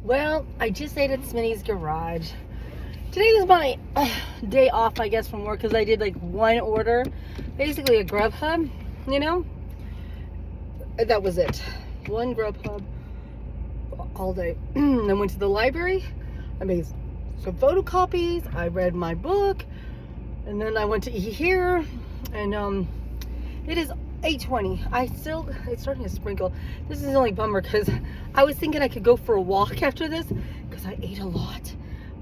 Well, I just ate at Smitty's Garage. Today was my day off, I guess, from work because I did like one order, basically a Grubhub, you know? That was it. One Grubhub all day. I went to the library. I made some photocopies. I read my book. And then I went to eat here. And it is 8:20. It's starting to sprinkle. This is the only bummer because I was thinking I could go for a walk after this because I ate a lot.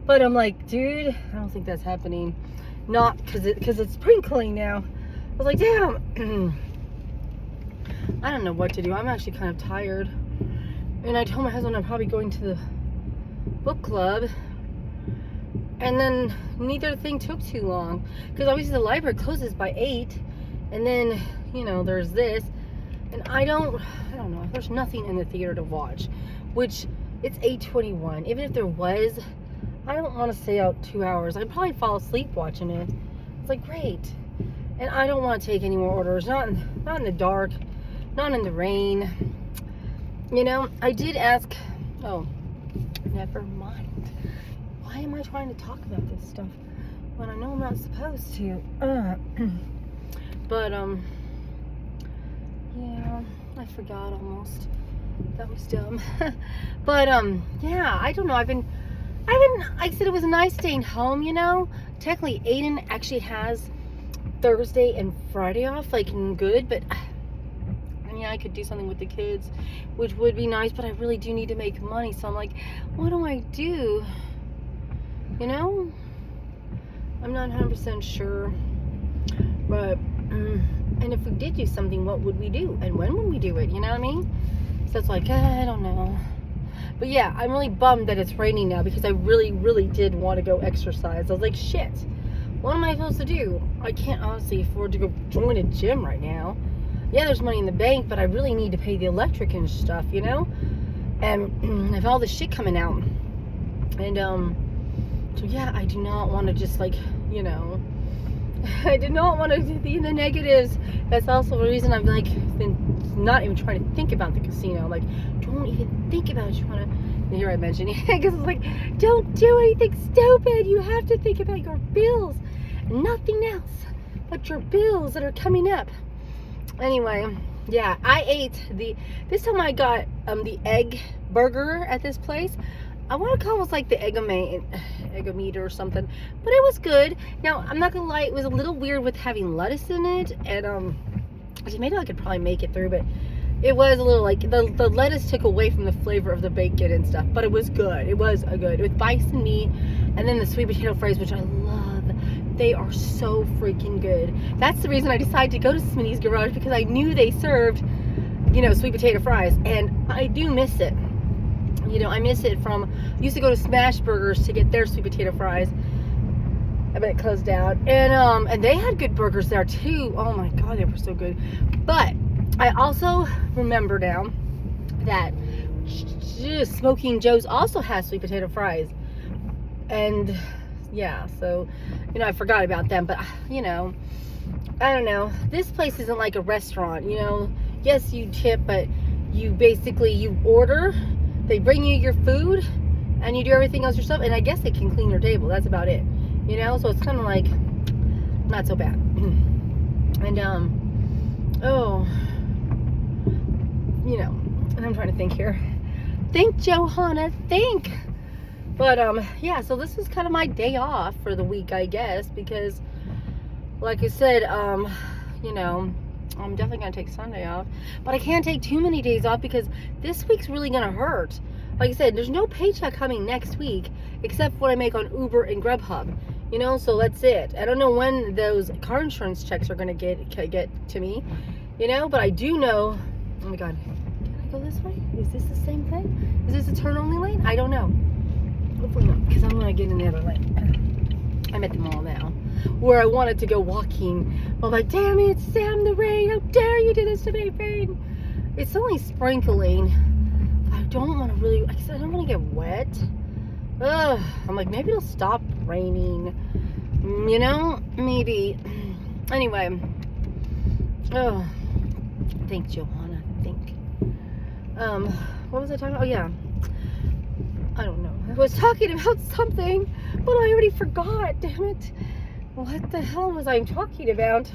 But I'm like, dude, I don't think that's happening. Not because it's sprinkling now. I was like, damn. I don't know what to do. I'm actually kind of tired. And I told my husband I'm probably going to the book club. And then neither thing took too long. Because obviously the library closes by 8. And then, there's this. And I don't know. There's nothing in the theater to watch. Which, it's 8:21. Even if there was, I don't want to stay out 2 hours. I'd probably fall asleep watching it. It's like, great. And I don't want to take any more orders. Not in the dark. Not in the rain. I did ask. Oh, never mind. Why am I trying to talk about this stuff when I know I'm not supposed to? But yeah, I forgot almost. That was dumb. But yeah, I don't know. I've been. Like I said, it was nice staying home. Technically, Aiden actually has Thursday and Friday off, like good, but. I could do something with the kids, which would be nice, but I really do need to make money. So I'm like, what do I do? I'm not 100% sure. But, and if we did do something, what would we do? And when would we do it? You know what I mean? So it's like, I don't know. But yeah, I'm really bummed that it's raining now because I really, really did want to go exercise. I was like, shit, what am I supposed to do? I can't honestly afford to go join a gym right now. Yeah, there's money in the bank, but I really need to pay the electric and stuff, And I have all this shit coming out. And, so yeah, I do not want to just I do not want to be in the negatives. That's also the reason I've been not even trying to think about the casino. Like, don't even think about it. You want to, here I mentioned it, because it's like, don't do anything stupid. You have to think about your bills. Nothing else but your bills that are coming up. Anyway, yeah, I ate this time I got the egg burger at this place. I want to call it like the Eggomeat or something, but it was good. Now, I'm not gonna lie, it was a little weird with having lettuce in it, and maybe I could probably make it through, but it was a little like the lettuce took away from the flavor of the bacon and stuff, but it was good. It was good with bison meat, and then the sweet potato fries, which I love. They are so freaking good. That's the reason I decided to go to Smitty's Garage, because I knew they served, sweet potato fries. And I do miss it. I miss it from, I used to go to Smash Burgers to get their sweet potato fries. I bet it closed down. And they had good burgers there too. Oh my God, they were so good. But I also remember now that Smoking Joe's also has sweet potato fries. And yeah, so, I forgot about them, but, I don't know. This place isn't like a restaurant, Yes, you tip, but you order, they bring you your food, and you do everything else yourself, and I guess they can clean your table. That's about it, So it's kind of like, not so bad. And, and I'm trying to think here. Think, Johanna, think. But, yeah, so this is kind of my day off for the week, I guess, because, like I said, I'm definitely going to take Sunday off, but I can't take too many days off because this week's really going to hurt. Like I said, there's no paycheck coming next week, except what I make on Uber and Grubhub, so that's it. I don't know when those car insurance checks are going to get to me, but I do know, oh my God, can I go this way? Is this the same thing? Is this a turn-only lane? I don't know. Hopefully not, because I'm going to get in the other lane. I'm at the mall now, where I wanted to go walking. I'm like, damn it, Sam, the rain. How dare you do this to me, rain? It's only sprinkling. I don't want to really, I said I don't want to get wet. Ugh. I'm like, maybe it'll stop raining. Maybe. Anyway. Oh, thanks, Johanna. Think. What was I talking about? Oh, yeah. I don't know. I was talking about something, but I already forgot. Damn it. What the hell was I talking about?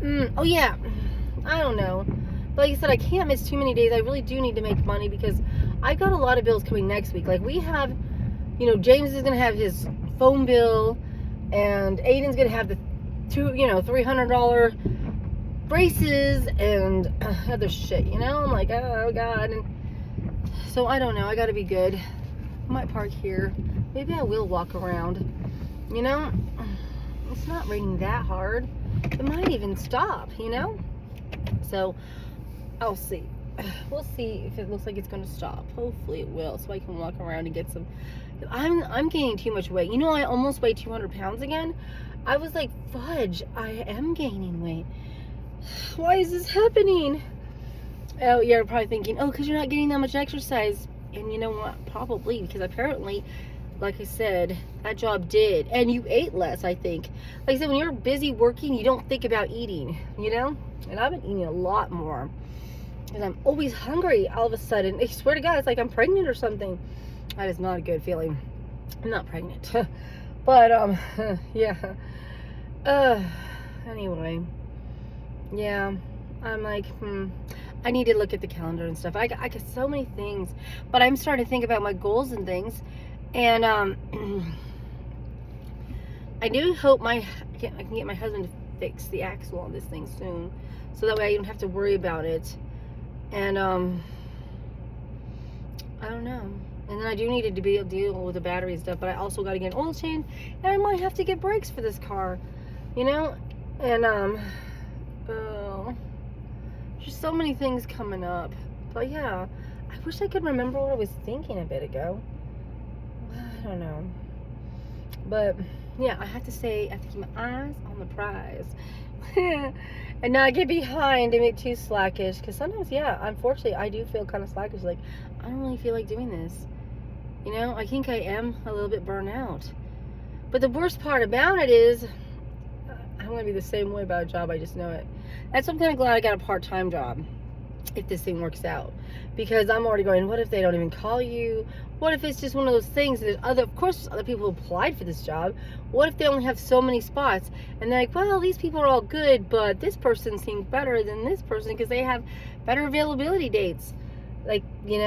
Oh yeah. I don't know. But like I said, I can't miss too many days. I really do need to make money because I got a lot of bills coming next week. Like we have, James is gonna have his phone bill, and Aiden's gonna have the $300 braces and other shit. I'm like, oh god. And so I don't know. I gotta be good. I might park here. Maybe I will walk around. It's not raining that hard. It might even stop. So I'll see. We'll see if it looks like it's gonna stop. Hopefully it will, so I can walk around and get some. I'm gaining too much weight. I almost weighed 200 pounds again. I was like, fudge, I am gaining weight. Why is this happening? Oh, you're probably thinking, oh, because you're not getting that much exercise. And you know what? Probably, because apparently, like I said, that job did. And you ate less, I think. Like I said, when you're busy working, you don't think about eating, And I've been eating a lot more. And I'm always hungry all of a sudden. I swear to God, it's like I'm pregnant or something. That is not a good feeling. I'm not pregnant. But, yeah. Anyway. Yeah. I'm like, I need to look at the calendar and stuff. I got so many things. But I'm starting to think about my goals and things. And, I do hope I can get my husband to fix the axle on this thing soon. So that way I don't have to worry about it. And, I don't know. And then I do need to be able to deal with the battery and stuff. But I also got to get an oil change. And I might have to get brakes for this car. And, there's so many things coming up. But yeah, I wish I could remember what I was thinking a bit ago. I don't know. But yeah, I have to keep my eyes on the prize. And not get behind and get too slackish. Because sometimes, yeah, unfortunately, I do feel kind of slackish. Like, I don't really feel like doing this. I think I am a little bit burnt out. But the worst part about it is, I'm going to be the same way about a job. I just know it. That's why I'm kind of glad I got a part-time job. If this thing works out. Because I'm already going, what if they don't even call you? What if it's just one of those things that of course there's other people who applied for this job. What if they only have so many spots? And they're like, well, these people are all good, but this person seems better than this person because they have better availability dates. Like, I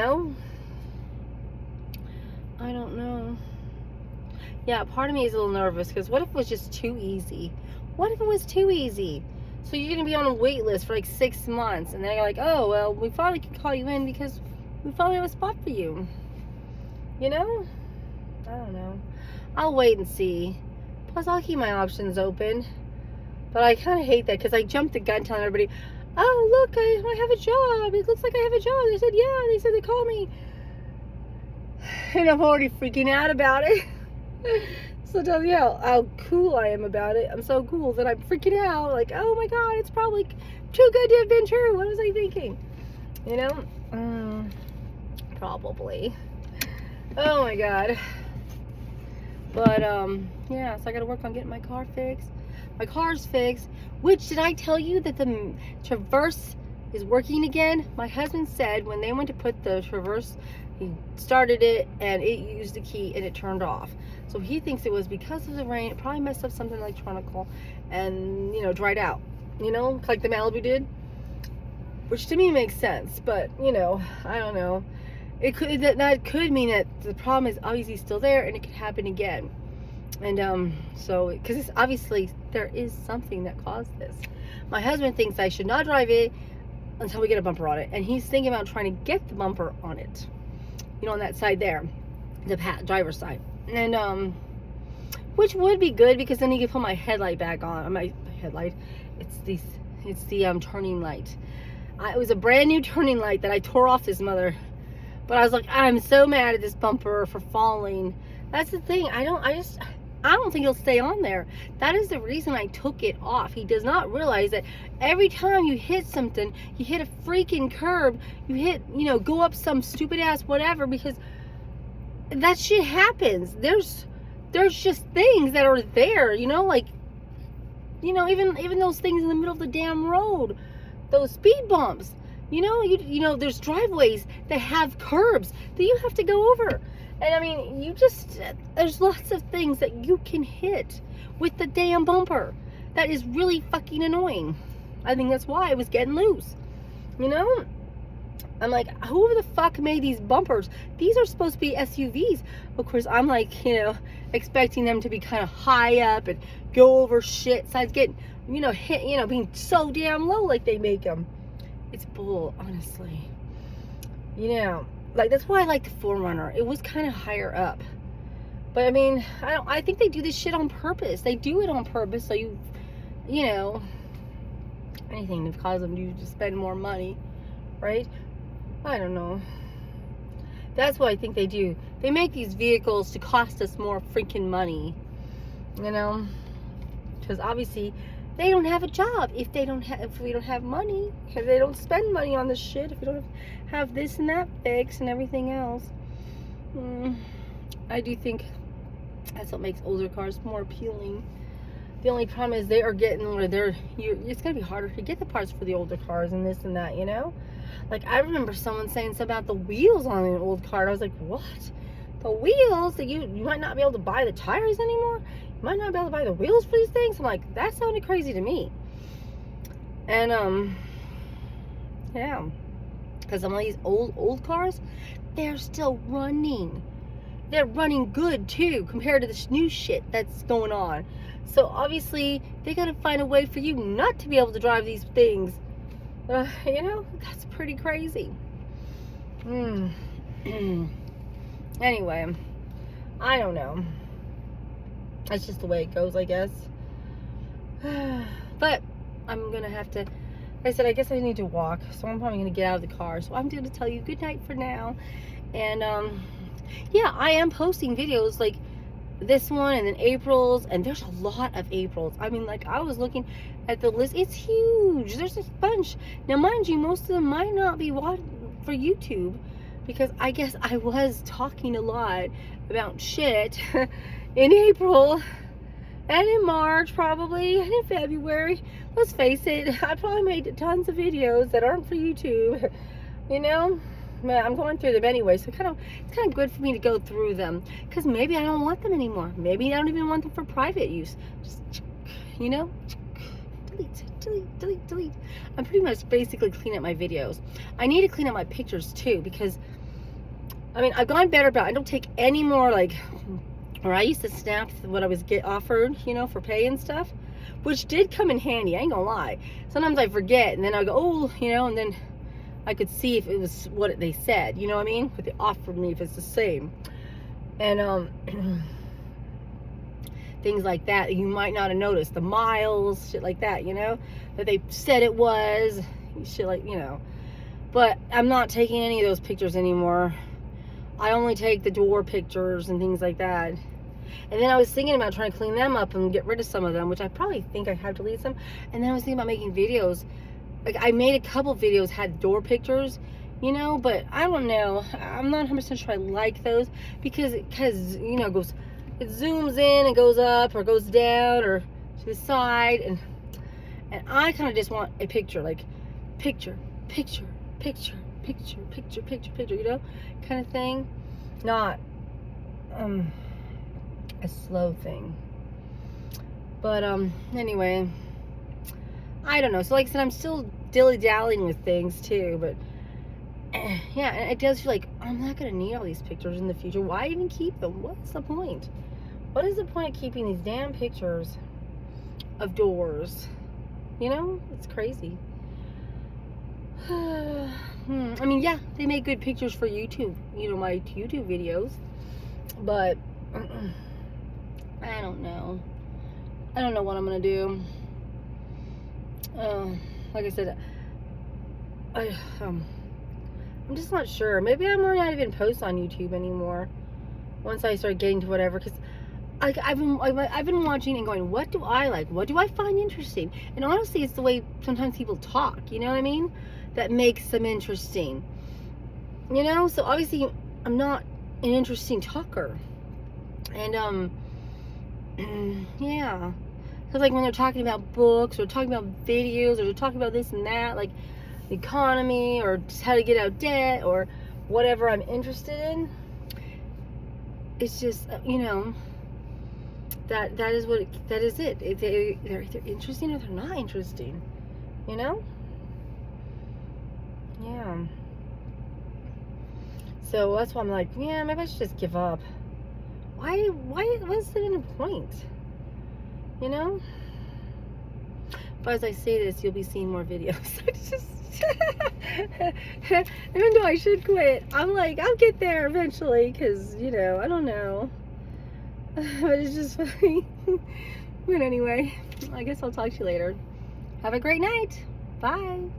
don't know. Yeah, part of me is a little nervous because what if it was just too easy? What if it was too easy? So you're going to be on a wait list for like 6 months. And they're like, oh, well, we finally can call you in because we finally have a spot for you. I don't know. I'll wait and see. Plus, I'll keep my options open. But I kind of hate that because I jumped the gun telling everybody, oh, look, I have a job. It looks like I have a job. They said, yeah. They said they called me. And I'm already freaking out about it. So tell you how cool I am about it. I'm so cool that I'm freaking out. Like, oh my God, it's probably too good to have been true. What was I thinking? Probably. Oh my God. But, yeah, so I gotta work on getting my car fixed. My car's fixed. Which, did I tell you that the Traverse is working again? My husband said when they went to put the Traverse, he started it and it used the key and it turned off. So he thinks it was because of the rain. It probably messed up something electronical and, dried out. Like the Malibu did. Which to me makes sense. But, I don't know. That could mean that the problem is obviously still there and it could happen again. And, so, because it's obviously there is something that caused this. My husband thinks I should not drive it until we get a bumper on it. And he's thinking about trying to get the bumper on it. On that side there. The driver's side. And which would be good because then you can put my headlight back on. My headlight, it's the turning light. It was a brand new turning light that I tore off this mother. But I was like, I'm so mad at this bumper for falling. That's the thing. I don't think it'll stay on there. That is the reason I took it off. He does not realize that every time you hit something, you hit a freaking curb, you hit, go up some stupid ass whatever, because that shit happens. There's just things that are there, like, even those things in the middle of the damn road, those speed bumps, You know, there's driveways that have curbs that you have to go over. And I mean, there's lots of things that you can hit with the damn bumper. That is really fucking annoying. I think that's why it was getting loose. You know? I'm like, whoever the fuck made these bumpers? These are supposed to be SUVs. Of course, I'm like, expecting them to be kind of high up and go over shit. Besides getting, hit, being so damn low like they make them. It's bull, honestly. Like, that's why I like the 4Runner. It was kind of higher up. But I mean, I think they do this shit on purpose. They do it on purpose so anything to cause them to spend more money, right? I don't know. That's what I think they do. They make these vehicles to cost us more freaking money, because obviously they don't have a job if we don't have money, if they don't spend money on this shit, if we don't have this and that fix and everything else. I do think that's what makes older cars more appealing. The only problem is they are getting where it's gonna be harder to get the parts for the older cars and this and that, Like, I remember someone saying something about the wheels on an old car. I was like, what? The wheels? That you might not be able to buy the tires anymore? You might not be able to buy the wheels for these things? I'm like, that sounded crazy to me. And, yeah. Because some of these old cars, they're still running. They're running good, too, compared to this new shit that's going on. So, obviously, they gotta find a way for you not to be able to drive these things. That's pretty crazy. Anyway, I don't know. That's just the way it goes, I guess. But I'm gonna have to, like I said, I guess I need to walk, so I'm probably gonna get out of the car. So I'm gonna tell you good night for now. And yeah, I am posting videos like this one and then April's, and there's a lot of April's. I mean, like, I was looking at the list. It's huge. There's a bunch. Now, mind you, most of them might not be for YouTube, because I guess I was talking a lot about shit in April and in March probably and in February. Let's face it, I probably made tons of videos that aren't for YouTube, But I'm going through them anyway, so it's kind of good for me to go through them, because maybe I don't want them anymore. Maybe I don't even want them for private use. Just, delete. I'm pretty much basically cleaning up my videos. I need to clean up my pictures too, because I mean, I've gone better about it. I don't take any more, like, or I used to snap what I was offered, for pay and stuff, which did come in handy. I ain't gonna lie. Sometimes I forget, and then I go, oh, and then I could see if it was what they said, you know what I mean? What they offered me, if it's the same. And things like that you might not have noticed. The miles, shit like that, that they said it was, shit like, But I'm not taking any of those pictures anymore. I only take the door pictures and things like that. And then I was thinking about trying to clean them up and get rid of some of them, which I probably think I have deleted some. And then I was thinking about making videos. Like, I made a couple videos, had door pictures, but I don't know. I'm not 100% sure I like those, because it goes, it zooms in and goes up or goes down or to the side, and I kind of just want a picture, like picture, kind of thing, not a slow thing. But anyway, I don't know. So like I said, I'm still dilly-dallying with things too, but yeah, and it does feel like I'm not gonna need all these pictures in the future. Why even keep them? What's the point? What is the point of keeping these damn pictures of doors? It's crazy. I mean, yeah, they make good pictures for YouTube, my YouTube videos, but I don't know. I don't know what I'm gonna do. Like I said, I'm just not sure. Maybe I'm not even post on YouTube anymore once I start getting to whatever, because I've been watching and going, what do I like? What do I find interesting? And honestly, it's the way sometimes people talk, you know what I mean? That makes them interesting. So obviously I'm not an interesting talker. And yeah. Because like when they're talking about books or talking about videos or they're talking about this and that, like the economy or just how to get out of debt or whatever I'm interested in. It's just, you know, that is what that is it. They're either interesting or they're not interesting. You know? Yeah. So that's why I'm like, yeah, maybe I should just give up. What's the point? You know? But as I say this, you'll be seeing more videos. It's just even though I should quit, I'm like, I'll get there eventually, because, you know, I don't know. But it's just funny. But anyway, I guess I'll talk to you later. Have a great night. Bye.